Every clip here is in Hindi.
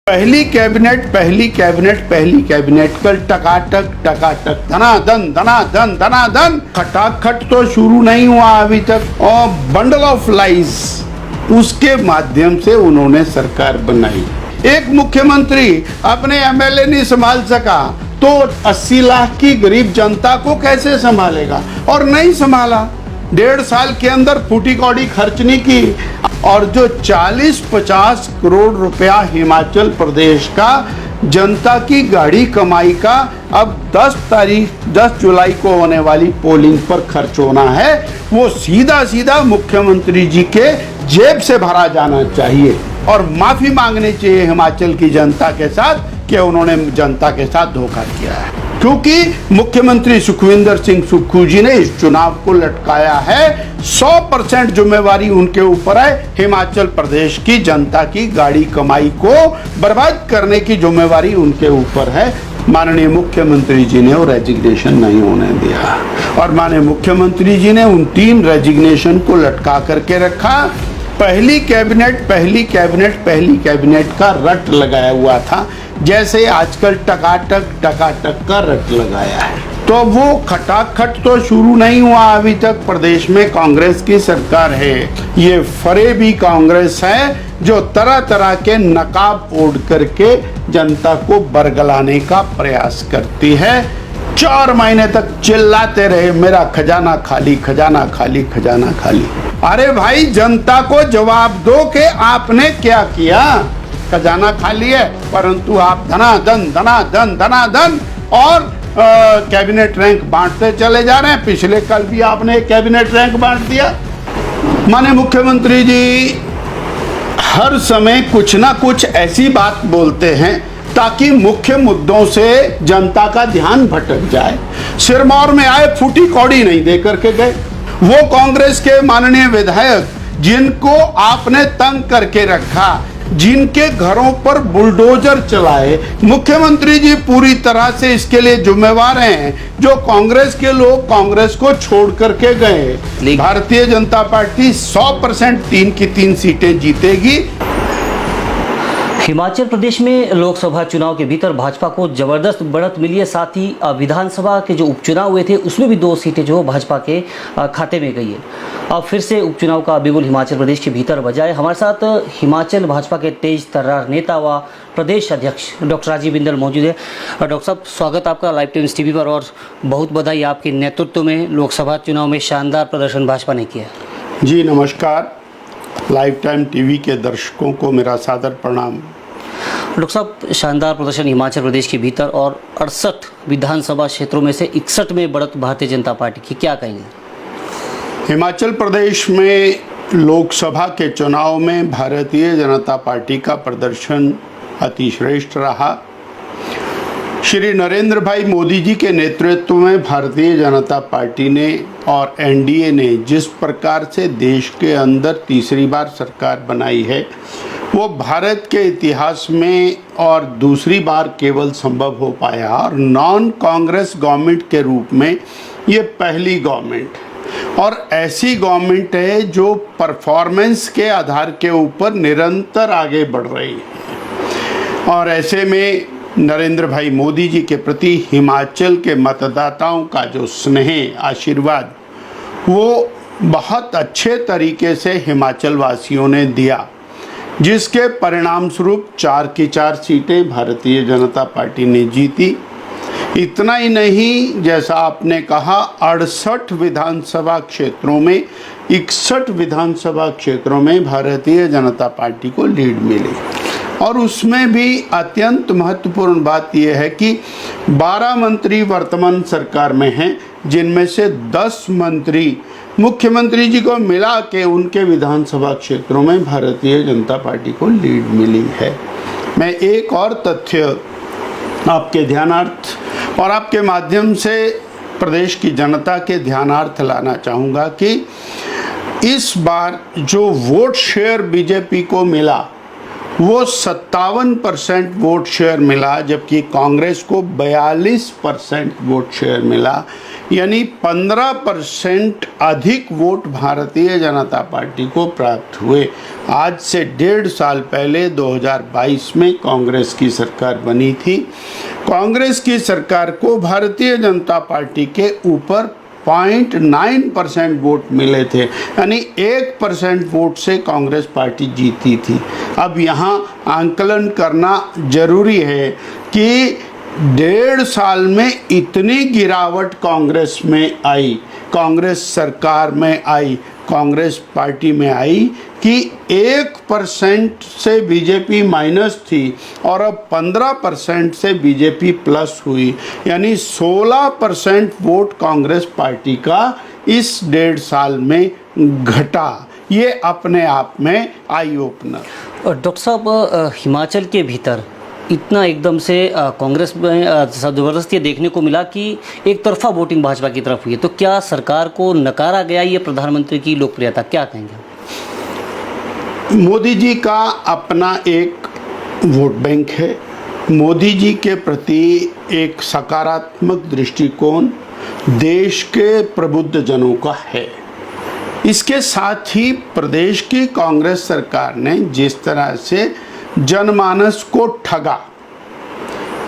पहली कैबिनेट कल टकाटक धनाधन खटाखट तो शुरू नहीं हुआ अभी तक और बंडल ऑफ लाइज उसके माध्यम से उन्होंने सरकार बनाई। एक मुख्यमंत्री अपने एमएलए नहीं संभाल सका तो 80 लाख की गरीब जनता को कैसे संभालेगा, और नहीं संभाला। 1.5 साल के अंदर फूटी कौड़ी खर्च नहीं की, और जो 40-50 करोड़ रुपया हिमाचल प्रदेश का जनता की गाड़ी कमाई का अब 10 जुलाई को होने वाली पोलिंग पर खर्च होना है, वो सीधा मुख्यमंत्री जी के जेब से भरा जाना चाहिए और माफी मांगनी चाहिए हिमाचल की जनता के साथ कि उन्होंने जनता के साथ धोखा किया है। क्योंकि मुख्यमंत्री सुखविंदर सिंह सुक्खू जी ने इस चुनाव को लटकाया है। 100% जिम्मेवारी उनके ऊपर है। हिमाचल प्रदेश की जनता की गाड़ी कमाई को बर्बाद करने की जिम्मेवारी उनके ऊपर है। माननीय मुख्यमंत्री जी ने वो रेजिग्नेशन नहीं होने दिया और माननीय मुख्यमंत्री जी ने उन 3 रेजिग्नेशन को लटका करके रखा। पहली कैबिनेट का रट लगाया हुआ था, जैसे आजकल टकाटक का रट लगाया है। तो वो खटाखट तो शुरू नहीं हुआ अभी तक। प्रदेश में कांग्रेस की सरकार है, ये फरेबी कांग्रेस है जो तरह तरह के नकाब ओढ़ करके जनता को बरगलाने का प्रयास करती है। 4 महीने तक चिल्लाते रहे मेरा खजाना खाली। अरे भाई, जनता को जवाब दो कि आपने क्या किया। खजाना खाली है, परंतु आप धनाधन और कैबिनेट रैंक बांटते चले जा रहे हैं। पिछले कल भी आपने एक कैबिनेट रैंक बांट दिया। माननीय मुख्यमंत्री जी हर समय कुछ ना कुछ ऐसी बात बोलते हैं ताकि मुख्य मुद्दों से जनता का ध्यान भटक जाए। सिरमौर में आए, फूटी कौड़ी नहीं दे करके गए। वो कांग्रेस के माननीय विधायक जिनको आपने तंग करके रखा, जिनके घरों पर बुलडोजर चलाए, मुख्यमंत्री जी पूरी तरह से इसके लिए जिम्मेवार हैं। जो कांग्रेस के लोग कांग्रेस को छोड़ करके गए। भारतीय जनता पार्टी 100% 3 की 3 सीटें जीतेगी। हिमाचल प्रदेश में लोकसभा चुनाव के भीतर भाजपा को जबरदस्त बढ़त मिली है। साथ ही विधानसभा के जो उपचुनाव हुए थे उसमें भी 2 सीटें जो भाजपा के खाते में गई है। अब फिर से उपचुनाव का बिगुल हिमाचल प्रदेश के भीतर बजा है। हमारे साथ हिमाचल भाजपा के तेज तर्रार नेता व प्रदेश अध्यक्ष डॉक्टर राजीव बिंदल मौजूद है। डॉक्टर साहब, स्वागत आपका लाइव टाइम्स टीवी पर और बहुत बधाई, आपके नेतृत्व में लोकसभा चुनाव में शानदार प्रदर्शन भाजपा ने किया। जी नमस्कार, लाइव टाइम टीवी के दर्शकों को मेरा सादर प्रणाम। डॉक्टर साहब, शानदार प्रदर्शन हिमाचल प्रदेश के भीतर और 68 विधानसभा क्षेत्रों में से 61 में बढ़त भारतीय जनता पार्टी की, क्या कहेंगे? हिमाचल प्रदेश में लोकसभा के चुनाव में भारतीय जनता पार्टी का प्रदर्शन अतिश्रेष्ठ रहा। श्री नरेंद्र भाई मोदी जी के नेतृत्व में भारतीय जनता पार्टी ने और एनडीए ने जिस प्रकार से देश के अंदर तीसरी बार सरकार बनाई है, वो भारत के इतिहास में और दूसरी बार केवल संभव हो पाया। और नॉन कांग्रेस गवर्नमेंट के रूप में ये पहली गवर्नमेंट और ऐसी गवर्नमेंट है जो परफॉर्मेंस के आधार के ऊपर निरंतर आगे बढ़ रही है। और ऐसे में नरेंद्र भाई मोदी जी के प्रति हिमाचल के मतदाताओं का जो स्नेह, आशीर्वाद, वो बहुत अच्छे तरीके से हिमाचल वासियों ने दिया, जिसके परिणाम स्वरूप 4 की 4 सीटें भारतीय जनता पार्टी ने जीती। इतना ही नहीं, जैसा आपने कहा, 68 विधानसभा क्षेत्रों में 61 विधानसभा क्षेत्रों में भारतीय जनता पार्टी को लीड मिली। और उसमें भी अत्यंत महत्वपूर्ण बात यह है कि 12 मंत्री वर्तमान सरकार में हैं, जिनमें से 10 मंत्री मुख्यमंत्री जी को मिला के उनके विधानसभा क्षेत्रों में भारतीय जनता पार्टी को लीड मिली है। मैं एक और तथ्य आपके ध्यानार्थ और आपके माध्यम से प्रदेश की जनता के ध्यानार्थ लाना चाहूँगा कि इस बार जो वोट शेयर बीजेपी को मिला वो 57% वोट शेयर मिला, जबकि कांग्रेस को 42% वोट शेयर मिला। यानी 15% अधिक वोट भारतीय जनता पार्टी को प्राप्त हुए। आज से 1.5 साल पहले 2022 में कांग्रेस की सरकार बनी थी। कांग्रेस की सरकार को भारतीय जनता पार्टी के ऊपर 0.9% वोट मिले थे, यानी 1% वोट से कांग्रेस पार्टी जीती थी। अब यहाँ आंकलन करना जरूरी है कि 1.5 साल में इतनी गिरावट कांग्रेस में आई, कांग्रेस सरकार में आई, कांग्रेस पार्टी में आई कि 1% से बीजेपी माइनस थी और अब 15% से बीजेपी प्लस हुई। यानी 16% वोट कांग्रेस पार्टी का इस 1.5 साल में घटा। ये अपने आप में आई ओपनर। डॉक्टर साहब, हिमाचल के भीतर इतना एकदम से कांग्रेस में ज़बरदस्ती देखने को मिला कि एक तरफा वोटिंग भाजपा की तरफ हुई है, तो क्या सरकार को नकारा गया ये प्रधानमंत्री की लोकप्रियता, क्या कहेंगे? मोदी जी का अपना एक वोट बैंक है। मोदी जी के प्रति एक सकारात्मक दृष्टिकोण देश के प्रबुद्ध जनों का है। इसके साथ ही प्रदेश की कांग्रेस सरकार ने जिस तरह से जनमानस को ठगा,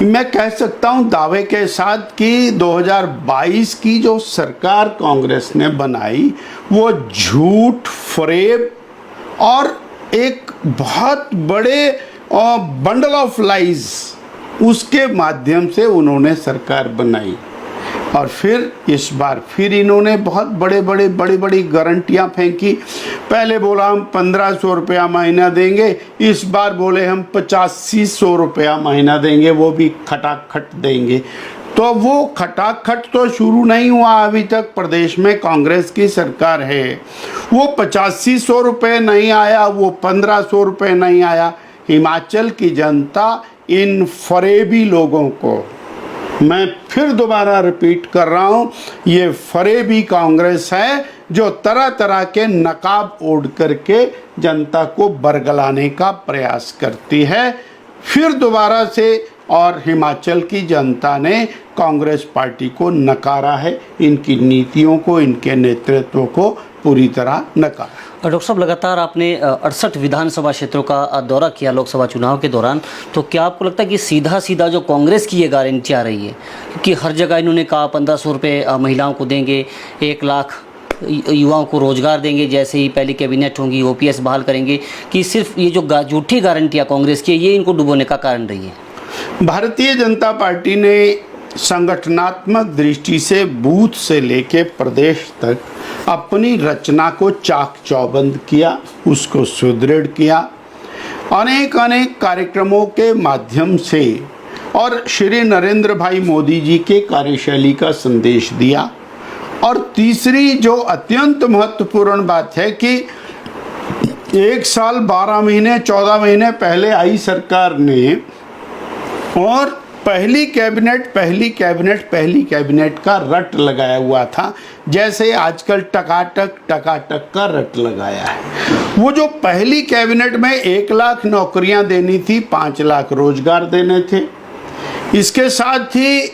मैं कह सकता हूं दावे के साथ कि 2022 की जो सरकार कांग्रेस ने बनाई वो झूठ, फरेब और एक बहुत बड़े बंडल ऑफ लाइज, उसके माध्यम से उन्होंने सरकार बनाई। और फिर इस बार फिर इन्होंने बहुत बड़ी गारंटियां फेंकी। पहले बोला हम 1500 रुपया महीना देंगे, इस बार बोले हम 8500 रुपया महीना देंगे, वो भी खटाखट देंगे। तो वो खटाखट तो शुरू नहीं हुआ, अभी तक प्रदेश में कांग्रेस की सरकार है। वो 8500 रुपये नहीं आया, वो 1500 रुपये नहीं आया। हिमाचल की जनता इन फरेबी लोगों को, मैं फिर दोबारा रिपीट कर रहा हूं, ये फरेबी कांग्रेस है जो तरह तरह के नकाब ओढ़ करके जनता को बरगलाने का प्रयास करती है। फिर दोबारा से और हिमाचल की जनता ने कांग्रेस पार्टी को नकारा है, इनकी नीतियों को, इनके नेतृत्व को पूरी तरह नकारा। डॉक्टर साहब, लगातार आपने 68 विधानसभा क्षेत्रों का दौरा किया लोकसभा चुनाव के दौरान, तो क्या आपको लगता है कि सीधा जो कांग्रेस की ये गारंटी आ रही है, क्योंकि हर जगह इन्होंने कहा 1500 रुपये महिलाओं को देंगे, 1 लाख युवाओं को रोजगार देंगे, जैसे ही पहली कैबिनेट होंगी ओपीएस बहाल करेंगे, कि सिर्फ ये जो झूठी गारंटियाँ कांग्रेस की, ये इनको डुबोने का कारण रही है? भारतीय जनता पार्टी ने संगठनात्मक दृष्टि से बूथ से लेके प्रदेश तक अपनी रचना को चाक चौबंद किया, उसको सुदृढ़ किया, अनेक कार्यक्रमों के माध्यम से, और श्री नरेंद्र भाई मोदी जी के कार्यशैली का संदेश दिया। और तीसरी जो अत्यंत महत्वपूर्ण बात है कि 1 साल 12 महीने 14 महीने पहले आई सरकार ने, और पहली कैबिनेट का रट लगाया हुआ था, जैसे आजकल टकाटक का रट लगाया है। वो जो पहली कैबिनेट में 1 लाख नौकरियां देनी थी, 5 लाख रोजगार देने थे। इसके साथ ही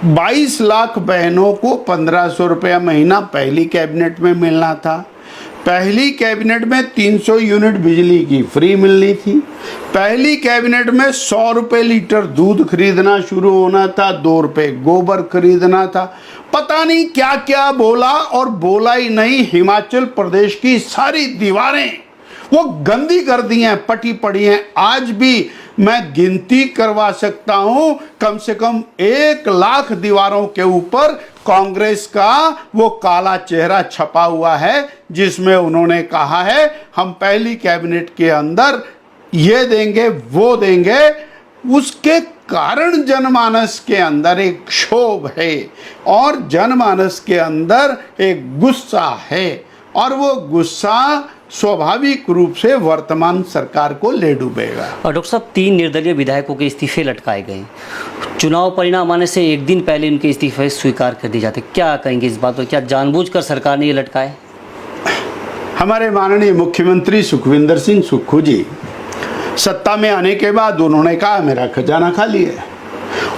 22 लाख बहनों को 1500 रुपया महीना पहली कैबिनेट में मिलना था। पहली कैबिनेट में 300 यूनिट बिजली की फ्री मिलनी थी। पहली कैबिनेट में 100 रुपये लीटर दूध खरीदना शुरू होना था, 2 रुपये गोबर खरीदना था। पता नहीं क्या क्या बोला, और बोला ही नहीं, हिमाचल प्रदेश की सारी दीवारें वो गंदी कर दी हैं, पटी पड़ी हैं। आज भी मैं गिनती करवा सकता हूं, कम से कम 1 लाख दीवारों के ऊपर कांग्रेस का वो काला चेहरा छपा हुआ है, जिसमें उन्होंने कहा है हम पहली कैबिनेट के अंदर ये देंगे, वो देंगे। उसके कारण जनमानस के अंदर एक क्षोभ है, और जनमानस के अंदर एक गुस्सा है, और वो गुस्सा स्वाभाविक रूप से वर्तमान सरकार को ले डूबेगा। और डॉक्टर साहब, 3 निर्दलीय विधायकों के इस्तीफे लटकाए गए। चुनाव परिणाम आने से 1 दिन पहले उनके इस्तीफे स्वीकार कर दिए जाते, क्या कहेंगे इस बात पर? क्या जानबूझकर सरकार ने ये लटकाए? हमारे माननीय मुख्यमंत्री सुखविंदर सिंह सुक्खू जी सत्ता में आने के बाद उन्होंने कहा मेरा खजाना खाली है,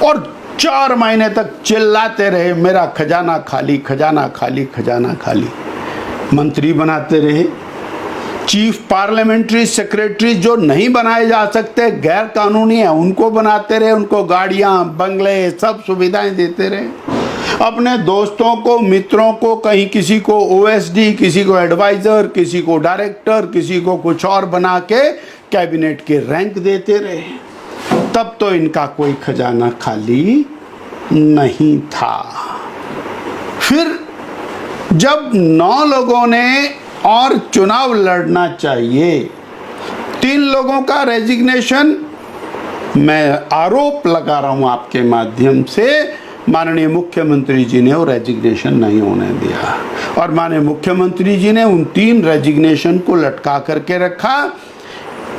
और 4 महीने तक चिल्लाते रहे मेरा खजाना खाली, खजाना खाली, खजाना खाली। मंत्री बनाते रहे, चीफ पार्लियामेंट्री सेक्रेटरी जो नहीं बनाए जा सकते, गैर कानूनी है, उनको बनाते रहे, उनको गाड़ियां, बंगले, सब सुविधाएं देते रहे। अपने दोस्तों को, मित्रों को, कहीं किसी को ओएसडी, किसी को एडवाइजर, किसी को डायरेक्टर, किसी को कुछ और बना के कैबिनेट के रैंक देते रहे। तब तो इनका कोई खजाना खाली नहीं था। फिर जब 9 लोगों ने और चुनाव लड़ना चाहिए, 3 लोगों का रेजिग्नेशन, मैं आरोप लगा रहा हूं आपके माध्यम से, माननीय मुख्यमंत्री जी ने वो रेजिग्नेशन नहीं होने दिया, और माननीय मुख्यमंत्री जी ने उन 3 रेजिग्नेशन को लटका करके रखा।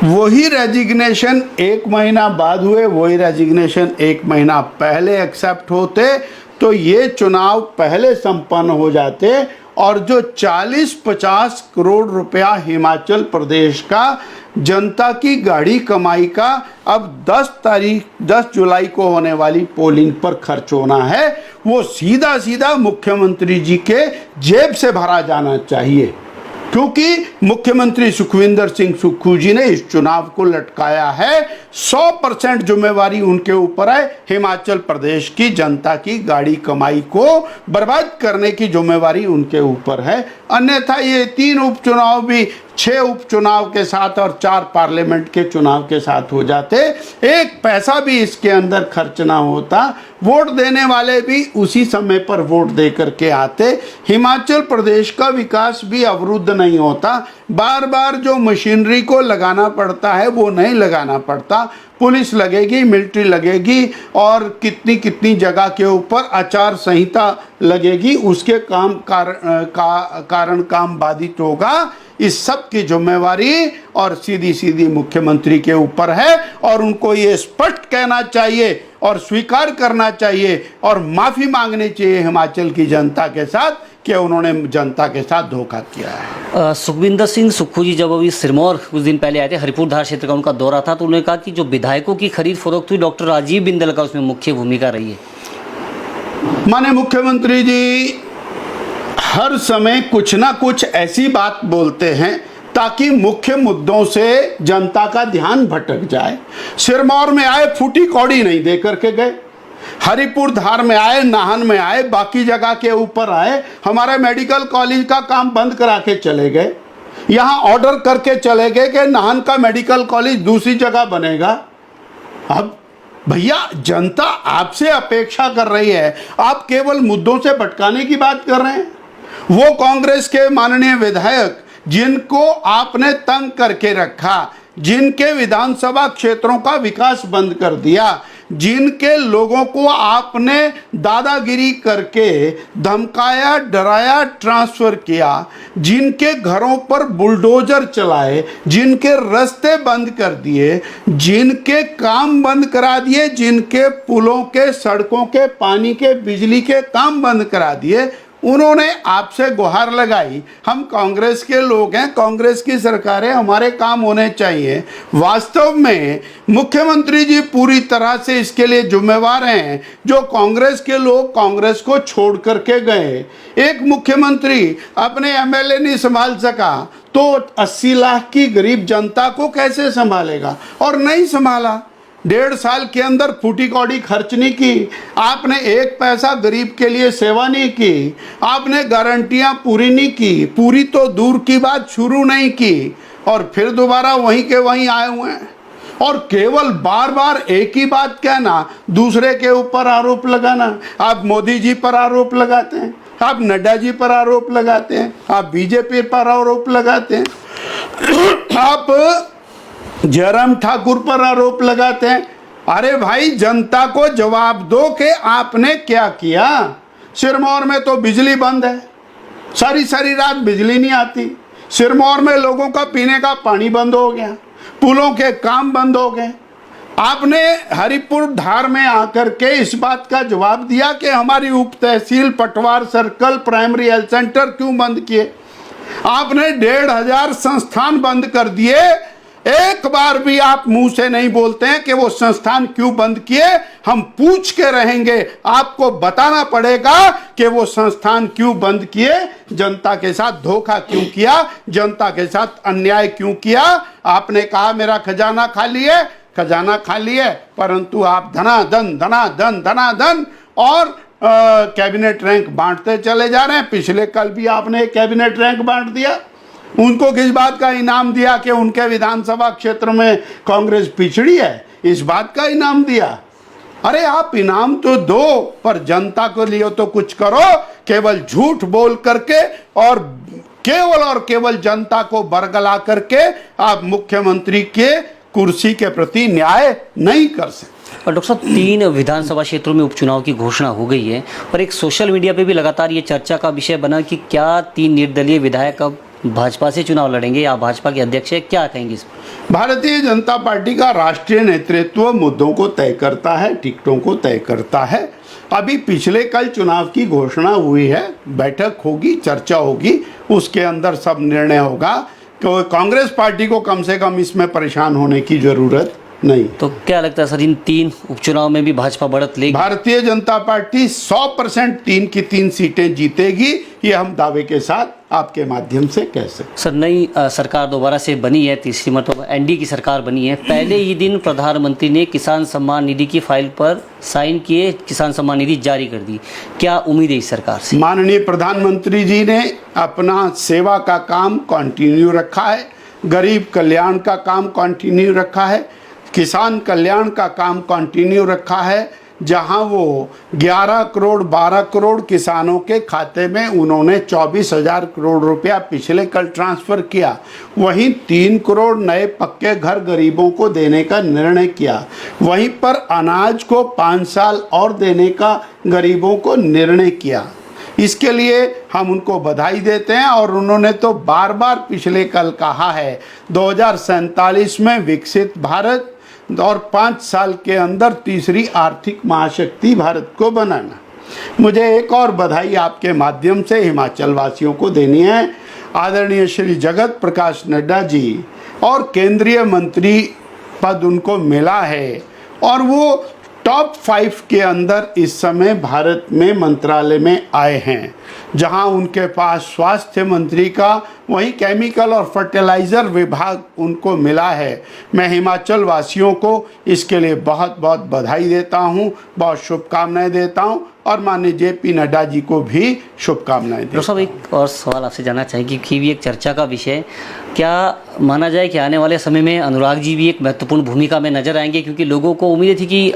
वही रेजिग्नेशन 1 महीना बाद हुए, वही रेजिग्नेशन 1 महीना पहले एक्सेप्ट होते तो ये चुनाव पहले संपन्न हो जाते, और जो 40-50 करोड़ रुपया हिमाचल प्रदेश का जनता की गाड़ी कमाई का अब 10 जुलाई को होने वाली पोलिंग पर खर्च होना है, वो सीधा सीधा मुख्यमंत्री जी के जेब से भरा जाना चाहिए, क्योंकि मुख्यमंत्री सुखविंदर सिंह सुक्खू जी ने इस चुनाव को लटकाया है। 100% जिम्मेवारी उनके ऊपर है। हिमाचल प्रदेश की जनता की गाड़ी कमाई को बर्बाद करने की जिम्मेवारी उनके ऊपर है। अन्यथा ये 3 उपचुनाव भी 6 उपचुनाव के साथ और 4 पार्लियामेंट के चुनाव के साथ हो जाते, एक पैसा भी इसके अंदर खर्च ना होता, वोट देने वाले भी उसी समय पर वोट दे करके आते, हिमाचल प्रदेश का विकास भी अवरुद्ध नहीं होता। बार बार जो मशीनरी को लगाना पड़ता है वो नहीं लगाना पड़ता। पुलिस लगेगी, मिलिट्री लगेगी, और कितनी कितनी जगह के ऊपर आचार संहिता लगेगी, उसके कारण काम बाधित होगा। इस सब की जिम्मेवारी और सीधी सीधी मुख्यमंत्री के ऊपर है, और उनको ये स्पष्ट कहना चाहिए और स्वीकार करना चाहिए और माफ़ी मांगनी चाहिए हिमाचल की जनता के साथ कि उन्होंने जनता के साथ धोखा किया है। सुखविंदर सिंह सुक्खू जी जब अभी सिरमौर कुछ दिन पहले आए थे, हरिपुर धार क्षेत्र का उनका दौरा था, तो उन्होंने कहा कि जो विधायकों की खरीद फरोख्त हुई, डॉक्टर राजीव बिंदल का उसमें मुख्य भूमिका रही है। माननीय मुख्यमंत्री जी हर समय कुछ ना कुछ ऐसी बात बोलते हैं ताकि मुख्य मुद्दों से जनता का ध्यान भटक जाए। सिरमौर में आए, फूटी कौड़ी नहीं दे करके गए, हरिपुर धार में आए, नाहन में आए, बाकी जगह के ऊपर आए, हमारे मेडिकल कॉलेज का काम बंद करा के चले गए, यहाँ ऑर्डर करके चले गए कि नाहन का मेडिकल कॉलेज दूसरी जगह बनेगा। अब भैया जनता आपसे अपेक्षा कर रही है, आप केवल मुद्दों से भटकाने की बात कर रहे हैं। वो कांग्रेस के माननीय विधायक जिनको आपने तंग करके रखा, जिनके विधानसभा क्षेत्रों का विकास बंद कर दिया, जिनके लोगों को आपने दादागिरी करके धमकाया, डराया, ट्रांसफर किया, जिनके घरों पर बुलडोजर चलाए, जिनके रास्ते बंद कर दिए, जिनके काम बंद करा दिए, जिनके पुलों के, सड़कों के, पानी के, बिजली के काम बंद करा दिए, उन्होंने आपसे गुहार लगाई। हम कांग्रेस के लोग हैं, कांग्रेस की सरकार है, हमारे काम होने चाहिए। वास्तव में मुख्यमंत्री जी पूरी तरह से इसके लिए जिम्मेवार हैं। जो कांग्रेस के लोग कांग्रेस को छोड़ करके गए, एक मुख्यमंत्री अपने एमएलए नहीं संभाल सका तो 80 लाख की गरीब जनता को कैसे संभालेगा? और नहीं संभाला। 1.5 साल के अंदर फूटी कौड़ी खर्च नहीं की, आपने एक पैसा गरीब के लिए सेवा नहीं की, आपने गारंटियां पूरी नहीं की, पूरी तो दूर की बात शुरू नहीं की, और फिर दोबारा वहीं के वहीं आए हुए हैं। और केवल बार बार एक ही बात कहना, दूसरे के ऊपर आरोप लगाना। आप मोदी जी पर आरोप लगाते हैं, आप नड्डा जी पर आरोप लगाते हैं, आप बीजेपी पर आरोप लगाते हैं, आप जयराम ठाकुर पर आरोप लगाते हैं। अरे भाई, जनता को जवाब दो कि आपने क्या किया। सिरमौर में तो बिजली बंद है, सारी सारी रात बिजली नहीं आती। सिरमौर में लोगों का पीने का पानी बंद हो गया, पुलों के काम बंद हो गए। आपने हरिपुर धार में आकर के इस बात का जवाब दिया कि हमारी उप तहसील, पटवार सर्कल, प्राइमरी हेल्थ सेंटर क्यों बंद किए। आपने 1,500 संस्थान बंद कर दिए। एक बार भी आप मुंह से नहीं बोलते हैं कि वो संस्थान क्यों बंद किए। हम पूछ के रहेंगे, आपको बताना पड़ेगा कि वो संस्थान क्यों बंद किए, जनता के साथ धोखा क्यों किया, जनता के साथ अन्याय क्यों किया। आपने कहा मेरा खजाना खाली है, खजाना खाली है, परंतु आप धनाधन धनाधन धनाधन और कैबिनेट रैंक बांटते चले जा रहे हैं। पिछले कल भी आपने एक कैबिनेट रैंक बांट दिया। उनको किस बात का इनाम दिया कि उनके विधानसभा क्षेत्र में कांग्रेस पिछड़ी है, इस बात का इनाम दिया। अरे आप इनाम तो दो, पर जनता को लिए तो कुछ करो। केवल झूठ बोल करके और केवल जनता को बरगला करके आप मुख्यमंत्री के कुर्सी के प्रति न्याय नहीं कर सकते। और डॉक्टर साहब 3 विधानसभा क्षेत्रों में उपचुनाव की घोषणा हो गई है, और एक सोशल मीडिया पे भी लगातार ये चर्चा का विषय बना कि क्या 3 निर्दलीय विधायक अब भाजपा से चुनाव लड़ेंगे या भाजपा के अध्यक्ष है, क्या कहेंगे इस पर? भारतीय जनता पार्टी का राष्ट्रीय नेतृत्व मुद्दों को तय करता है, टिकटों को तय करता है। अभी पिछले कल चुनाव की घोषणा हुई है, बैठक होगी, चर्चा होगी, उसके अंदर सब निर्णय होगा। तो कांग्रेस पार्टी को कम से कम इसमें परेशान होने की जरूरत नहीं। तो क्या लगता है सर, इन 3 उपचुनाव में भी भाजपा बढ़त लेगी? भारतीय जनता पार्टी 100% 3 की 3 सीटें जीतेगी, ये हम दावे के साथ आपके माध्यम से कह सकते। सर नई सरकार दोबारा से बनी है, तीसरी मरतबा एनडीए की सरकार बनी है। पहले ही दिन प्रधानमंत्री ने किसान सम्मान निधि की फाइल पर साइन किए, किसान सम्मान निधि जारी कर दी। क्या उम्मीद है इस सरकार से? माननीय प्रधानमंत्री जी ने अपना सेवा का काम कंटिन्यू रखा है, गरीब कल्याण का काम कंटिन्यू रखा है, किसान कल्याण का काम कंटिन्यू रखा है। जहां वो 11 करोड़ 12 करोड़ किसानों के खाते में उन्होंने 24,000 करोड़ रुपया पिछले कल ट्रांसफ़र किया, वहीं 3 करोड़ नए पक्के घर गरीबों को देने का निर्णय किया। वहीं पर अनाज को 5 साल और देने का गरीबों को निर्णय किया। इसके लिए हम उनको बधाई देते हैं। और उन्होंने तो बार बार पिछले कल कहा है 2047 में विकसित भारत और 5 साल के अंदर तीसरी आर्थिक महाशक्ति भारत को बनाना। मुझे एक और बधाई आपके माध्यम से हिमाचल वासियों को देनी है। आदरणीय श्री जगत प्रकाश नड्डा जी और केंद्रीय मंत्री पद उनको मिला है, और वो टॉप 5 के अंदर इस समय भारत में मंत्रालय में आए हैं, जहां उनके पास स्वास्थ्य मंत्री का, वहीं केमिकल और फर्टिलाइज़र विभाग उनको मिला है। मैं हिमाचल वासियों को इसके लिए बहुत बहुत बधाई देता हूं, बहुत शुभकामनाएं देता हूं, और माननीय JP नड्डा जी को भी शुभकामनाएं देता हूं। डॉक्टर साहब एक और सवाल आपसे जानना चाहेंगे कि भी एक चर्चा का विषय, क्या माना जाए कि आने वाले समय में अनुराग जी भी एक महत्वपूर्ण भूमिका में नजर आएंगे? क्योंकि लोगों को उम्मीद थी कि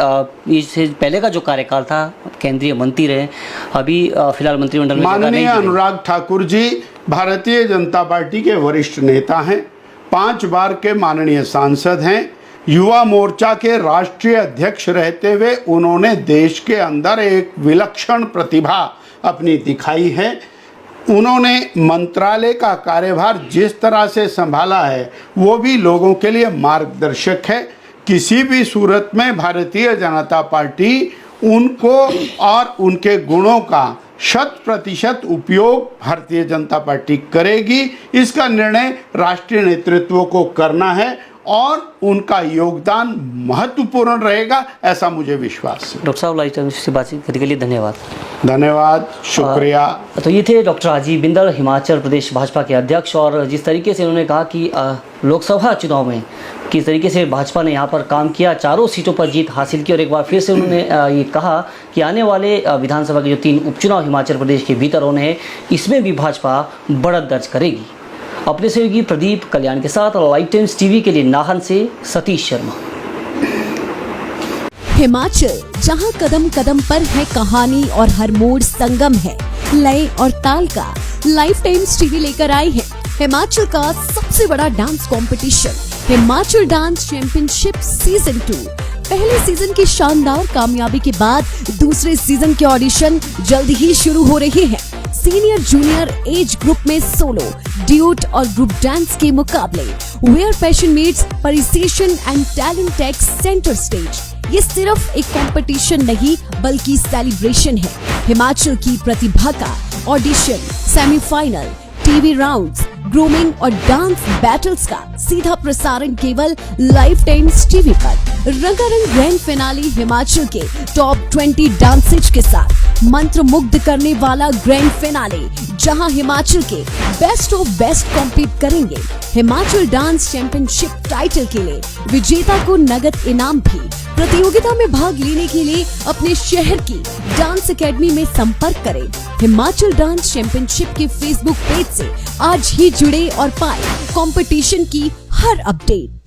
इससे पहले का जो कार्यकाल था केंद्रीय मंत्री रहे, अभी फिलहाल मंत्रिमंडल में माननीय अनुराग ठाकुर जी भारतीय जनता पार्टी के वरिष्ठ नेता हैं, 5 बार के माननीय सांसद हैं, युवा मोर्चा के राष्ट्रीय अध्यक्ष रहते हुए उन्होंने देश के अंदर एक विलक्षण प्रतिभा अपनी दिखाई है। उन्होंने मंत्रालय का कार्यभार जिस तरह से संभाला है वो भी लोगों के लिए मार्गदर्शक है। किसी भी सूरत में भारतीय जनता पार्टी उनको और उनके गुणों का 100% उपयोग भारतीय जनता पार्टी करेगी। इसका निर्णय राष्ट्रीय नेतृत्व को करना है और उनका योगदान महत्वपूर्ण रहेगा, ऐसा मुझे विश्वास है। डॉक्टर साहब लाइव टाइम से बातचीत करने के लिए धन्यवाद। धन्यवाद, शुक्रिया। तो ये थे डॉक्टर राजीव बिंदल, हिमाचल प्रदेश भाजपा के अध्यक्ष, और जिस तरीके से उन्होंने कहा कि लोकसभा चुनाव में किस तरीके से भाजपा ने यहाँ पर काम किया, 4 सीटों पर जीत हासिल की, और एक बार फिर से उन्होंने ये कहा कि आने वाले विधानसभा के जो 3 उपचुनाव हिमाचल प्रदेश के भीतर होने हैं, इसमें भी भाजपा बढ़त दर्ज करेगी। अपने सहयोगी प्रदीप कल्याण के साथ लाइव टाइम्स टीवी के लिए नाहन से सतीश शर्मा। हिमाचल, जहां कदम कदम पर है कहानी और हर मोड़ संगम है लय और ताल का, लाइव टाइम्स टीवी लेकर आए हैं हिमाचल का सबसे बड़ा dance competition, Himachal dance championship season 2। पहले सीजन की शानदार कामयाबी के बाद दूसरे सीजन के ऑडिशन जल्द ही शुरू हो रहे हैं। सीनियर जूनियर एज ग्रुप में सोलो, ड्यूट और ग्रुप डांस के मुकाबले, where passion meets precision and talent takes centre stage. ये सिर्फ एक कंपटीशन नहीं बल्कि सेलिब्रेशन है। हिमाचल की प्रतिभा का audition, semifinal, TV rounds, grooming और डांस बैटल्स का सीधा प्रसारण केवल लाइफ टाइम्स टीवी पर। रंगारंग ग्रैंड फिनाले हिमाचल के टॉप 20 डांसेज के साथ मंत्र मुग्ध करने वाला ग्रैंड फिनाले, जहां हिमाचल के बेस्ट ऑफ बेस्ट कॉम्पीट करेंगे। हिमाचल डांस चैंपियनशिप टाइटल के लिए विजेता को नगद इनाम भी। प्रतियोगिता में भाग लेने के लिए अपने शहर की डांस एकेडमी में संपर्क करें। हिमाचल डांस चैंपियनशिप के फेसबुक पेज से आज ही जुड़े और पाएं कंपटीशन की हर अपडेट।